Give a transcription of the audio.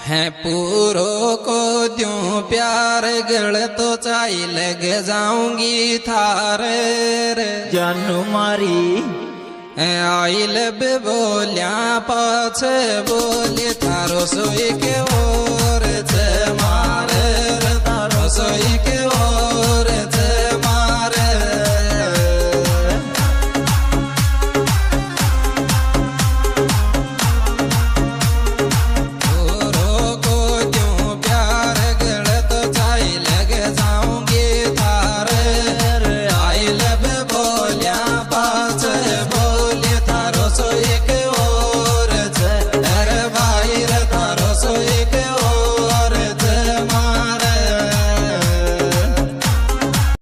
है पूरो को द्यूं प्यार गल तो चाई लग जाऊंगी थारे रे जानू मारी आई लब बोलिया पाछे बोली थारो सोई के ओर छे मारे रे थारो सोई के